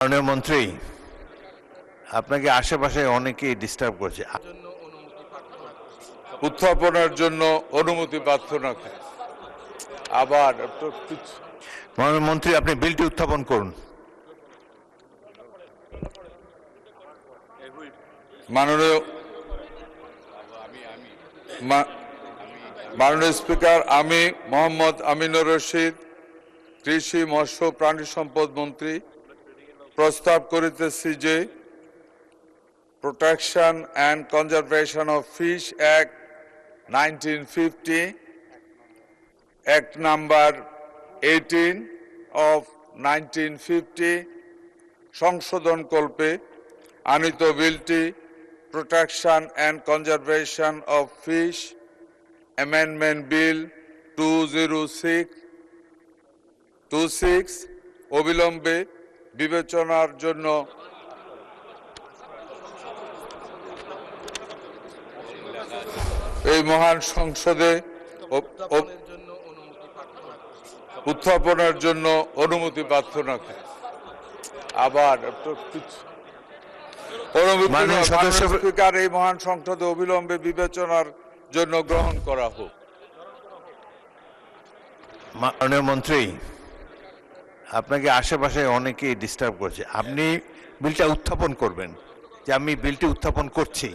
মাননীয় মন্ত্রী, আপনাকে আশেপাশে অনেকেই ডিস্টার্ব করছে। উত্থাপনের জন্য অনুমতি প্রার্থনা করে। আবার মাননীয় মন্ত্রী, আপনি বিলটি উত্থাপন করুন। মাননীয় স্পিকার, আমি মোহাম্মদ আমিনুর রশিদ, কৃষি মৎস্য প্রাণী সম্পদ মন্ত্রী, প্রস্তাব করিতেছি যে protection and conservation of fish act 1950, act number 18 of 1950 সংশোধন কল্পে আনিত বিলটি protection and conservation of fish amendment bill 20626 অবিলম্বে বিবেচনার জন্য এই মহান সংসদে উত্থাপনের জন্য অনুমতি প্রার্থনা করে। আবার স্পিকার, এই মহান সংসদে অবিলম্বে বিবেচনার জন্য গ্রহণ করা হোক। মাননীয় মন্ত্রী, আপনাকে আশেপাশে অনেকেই ডিস্টার্ব করছে। আপনি বিলটা উত্থাপন করবেন যে আমি বিলটি উত্থাপন করছি।